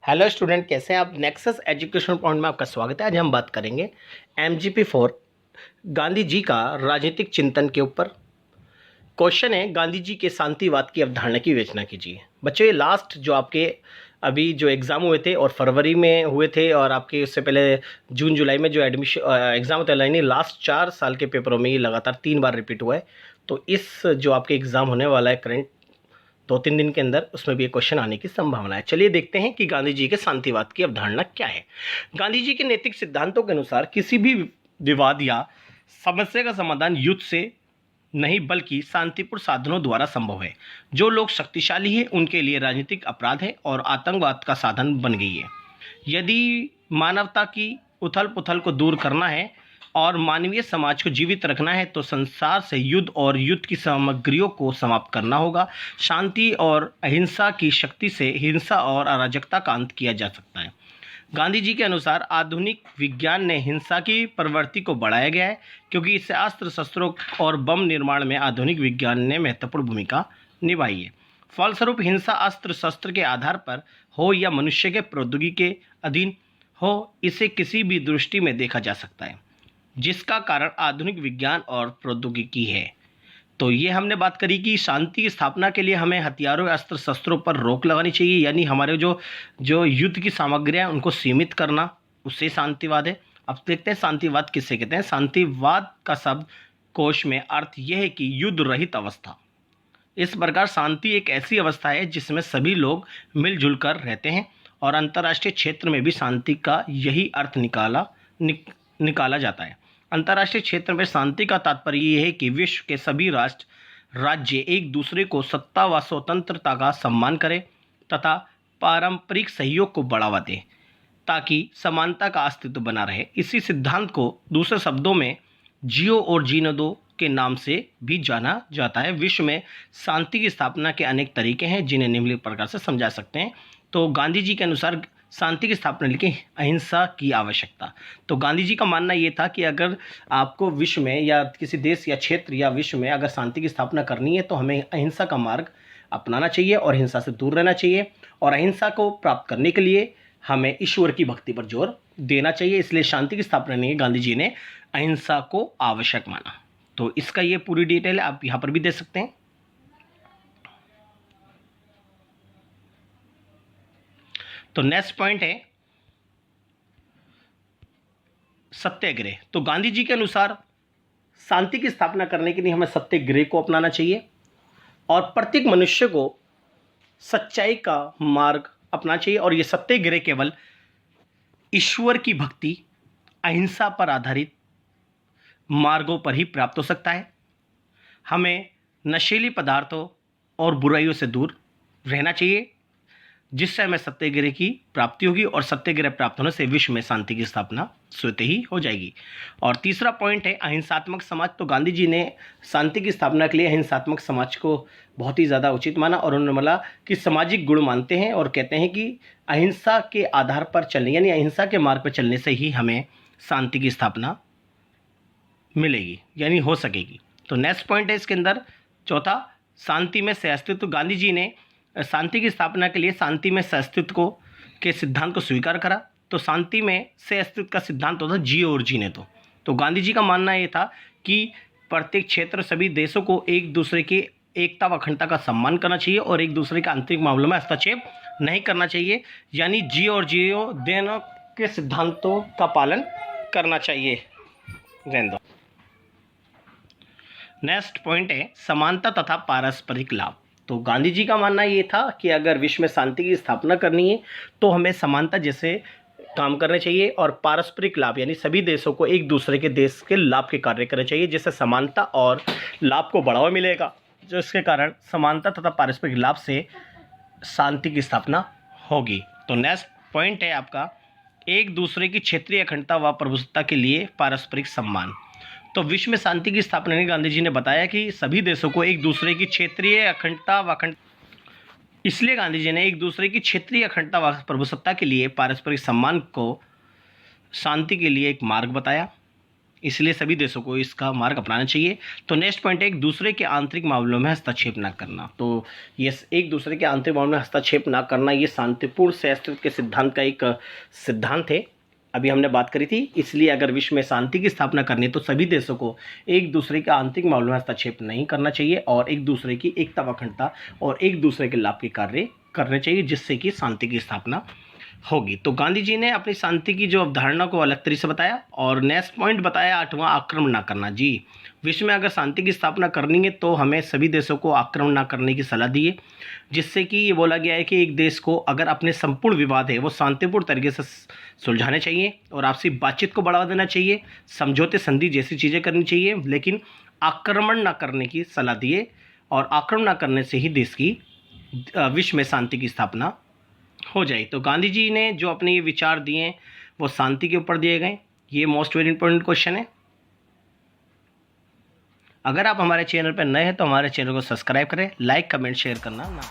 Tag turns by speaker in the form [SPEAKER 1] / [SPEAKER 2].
[SPEAKER 1] Hello student, कैसे हैं आप। नेक्सस एजुकेशन पॉइंट में आपका स्वागत है। आज हम बात करेंगे एमजीपी 4 गांधी जी का राजनीतिक चिंतन के ऊपर। क्वेश्चन है, गांधी जी के शांतिवाद की अवधारणा की विवेचना कीजिए। बच्चों, ये लास्ट जो आपके अभी जो एग्ज़ाम हुए थे और फरवरी में हुए थे और आपके उससे पहले जून जुलाई में जो एडमिशन एग्ज़ाम होते हैं, यानी लास्ट 4 साल के पेपरों में ये लगातार 3 बार रिपीट हुआ है। तो इस जो आपके एग्ज़ाम होने वाला है करंट 2-3 दिन के अंदर, उसमें भी एक क्वेश्चन आने की संभावना है। चलिए देखते हैं कि गांधी जी के शांतिवाद की अवधारणा क्या है। गांधी जी के नैतिक सिद्धांतों के अनुसार किसी भी विवाद या समस्या का समाधान युद्ध से नहीं बल्कि शांतिपूर्ण साधनों द्वारा संभव है। जो लोग शक्तिशाली हैं उनके लिए राजनीतिक अपराध है और आतंकवाद का साधन बन गई है। यदि मानवता की उथल पुथल को दूर करना है और मानवीय समाज को जीवित रखना है तो संसार से युद्ध और युद्ध की सामग्रियों को समाप्त करना होगा। शांति और अहिंसा की शक्ति से हिंसा और अराजकता का अंत किया जा सकता है। गांधी जी के अनुसार आधुनिक विज्ञान ने हिंसा की प्रवृत्ति को बढ़ाया गया है, क्योंकि इससे अस्त्र शस्त्रों और बम निर्माण में आधुनिक विज्ञान ने महत्वपूर्ण भूमिका निभाई है। फलस्वरूप हिंसा अस्त्र शस्त्र के आधार पर हो या मनुष्य के प्रौद्योगिकी के अधीन हो, इसे किसी भी दृष्टि में देखा जा सकता है, जिसका कारण आधुनिक विज्ञान और प्रौद्योगिकी है। तो ये हमने बात करी कि शांति की स्थापना के लिए हमें हथियारों या अस्त्र शस्त्रों पर रोक लगानी चाहिए, यानी हमारे जो जो युद्ध की सामग्रियां उनको सीमित करना, उससे शांतिवाद है। अब देखते हैं शांतिवाद किसे कहते हैं। शांतिवाद का शब्द कोश में अर्थ यह है कि युद्ध रहित अवस्था। इस प्रकार शांति एक ऐसी अवस्था है जिसमें सभी लोग मिलजुल कर रहते हैं, और अंतर्राष्ट्रीय क्षेत्र में भी शांति का यही अर्थ निकाला जाता है। अंतर्राष्ट्रीय क्षेत्र में शांति का तात्पर्य यह है कि विश्व के सभी राष्ट्र राज्य एक दूसरे को सत्ता व स्वतंत्रता का सम्मान करें तथा पारंपरिक सहयोग को बढ़ावा दें, ताकि समानता का अस्तित्व बना रहे। इसी सिद्धांत को दूसरे शब्दों में जियो और जीने दो के नाम से भी जाना जाता है। विश्व में शांति की स्थापना के अनेक तरीके हैं, जिन्हें निम्नलिखित प्रकार से समझा सकते हैं। तो गांधी जी के अनुसार शांति की स्थापना के लिए अहिंसा की आवश्यकता। तो गांधी जी का मानना ये था कि अगर आपको विश्व में या किसी देश या क्षेत्र या विश्व में अगर शांति की स्थापना करनी है तो हमें अहिंसा का मार्ग अपनाना चाहिए और हिंसा से दूर रहना चाहिए। और अहिंसा को प्राप्त करने के लिए हमें ईश्वर की भक्ति पर जोर देना चाहिए। इसलिए शांति की स्थापना के लिए गांधी जी ने अहिंसा को आवश्यक माना। तो इसका ये पूरी डिटेल आप यहाँ पर भी दे सकते हैं। तो नेक्स्ट पॉइंट है सत्याग्रह। तो गांधी जी के अनुसार शांति की स्थापना करने के लिए हमें सत्याग्रह को अपनाना चाहिए और प्रत्येक मनुष्य को सच्चाई का मार्ग अपनाना चाहिए। और ये सत्याग्रह केवल ईश्वर की भक्ति, अहिंसा पर आधारित मार्गों पर ही प्राप्त हो सकता है। हमें नशीली पदार्थों और बुराइयों से दूर रहना चाहिए, जिससे हमें सत्याग्रह की प्राप्ति होगी और सत्याग्रह प्राप्त होने से विश्व में शांति की स्थापना स्वतः ही हो जाएगी। और तीसरा पॉइंट है अहिंसात्मक समाज। तो गांधी जी ने शांति की स्थापना के लिए अहिंसात्मक समाज को बहुत ही ज़्यादा उचित माना और उन्होंने बोला कि सामाजिक गुण मानते हैं और कहते हैं कि अहिंसा के आधार पर चलने, यानी अहिंसा के मार्ग पर चलने से ही हमें शांति की स्थापना मिलेगी, यानी हो सकेगी। तो नेक्स्ट पॉइंट है इसके अंदर चौथा, शांति में सहअस्तित्व। गांधी जी ने शांति की स्थापना के लिए शांति में सहअस्तित्व को के सिद्धांत को स्वीकार करा। तो शांति में सहअस्तित्व का सिद्धांत होता है जियो और जीने दो। तो गांधी जी का मानना ये था कि प्रत्येक क्षेत्र सभी देशों को एक दूसरे की एकता व अखंडता का सम्मान करना चाहिए और एक दूसरे के आंतरिक मामलों में हस्तक्षेप नहीं करना चाहिए, यानी जियो और जियो दोनों के सिद्धांतों का पालन करना चाहिए। नेक्स्ट पॉइंट है समानता तथा पारस्परिक लाभ। तो गांधी जी का मानना ये था कि अगर विश्व में शांति की स्थापना करनी है तो हमें समानता जैसे काम करने चाहिए और पारस्परिक लाभ, यानी सभी देशों को एक दूसरे के देश के लाभ के कार्य करने चाहिए, जिससे समानता और लाभ को बढ़ावा मिलेगा, जिसके कारण समानता तथा पारस्परिक लाभ से शांति की स्थापना होगी। तो नेक्स्ट पॉइंट है आपका एक दूसरे की क्षेत्रीय अखंडता व प्रभुसत्ता के लिए पारस्परिक सम्मान। तो विश्व में शांति की स्थापना में गांधी जी ने बताया कि सभी देशों को एक दूसरे की क्षेत्रीय अखंडता व इसलिए गांधी जी ने एक दूसरे की क्षेत्रीय अखंडता व प्रभुसत्ता के लिए पारस्परिक सम्मान को शांति के लिए एक मार्ग बताया। इसलिए सभी देशों को इसका मार्ग अपनाना चाहिए। तो नेक्स्ट पॉइंट है, एक दूसरे के आंतरिक मामलों में हस्तक्षेप ना करना। तो ये एक दूसरे के आंतरिक मामलों में हस्तक्षेप ना करना, ये शांतिपूर्ण सहअस्तित्व के सिद्धांत का एक सिद्धांत है, अभी हमने बात करी थी। इसलिए अगर विश्व में शांति की स्थापना करनी है तो सभी देशों को एक दूसरे के आंतरिक मामलों में हस्तक्षेप नहीं करना चाहिए और एक दूसरे की एकता व अखंडता और एक दूसरे के लाभ के कार्य करने चाहिए, जिससे कि शांति की स्थापना होगी। तो गांधी जी ने अपनी शांति की जो अवधारणा को अलग तरीके से बताया। और नेक्स्ट पॉइंट बताया 8वां, आक्रमण ना करना। जी, विश्व में अगर शांति की स्थापना करनी है तो हमें सभी देशों को आक्रमण ना करने की सलाह दी है, जिससे कि ये बोला गया है कि एक देश को अगर अपने संपूर्ण विवाद है वो शांतिपूर्ण तरीके से सुलझाने चाहिए और आपसी बातचीत को बढ़ावा देना चाहिए, समझौते संधि जैसी चीज़ें करनी चाहिए, लेकिन आक्रमण ना करने की सलाह दी है। और आक्रमण ना करने से ही देश की विश्व में शांति की स्थापना हो जाए। तो गांधी जी ने जो अपने ये विचार दिए वो शांति के ऊपर दिए गए। ये मोस्ट वेरी इंपॉर्टेंट क्वेश्चन है। अगर आप हमारे चैनल पर नए हैं तो हमारे चैनल को सब्सक्राइब करें, लाइक कमेंट शेयर करना ना।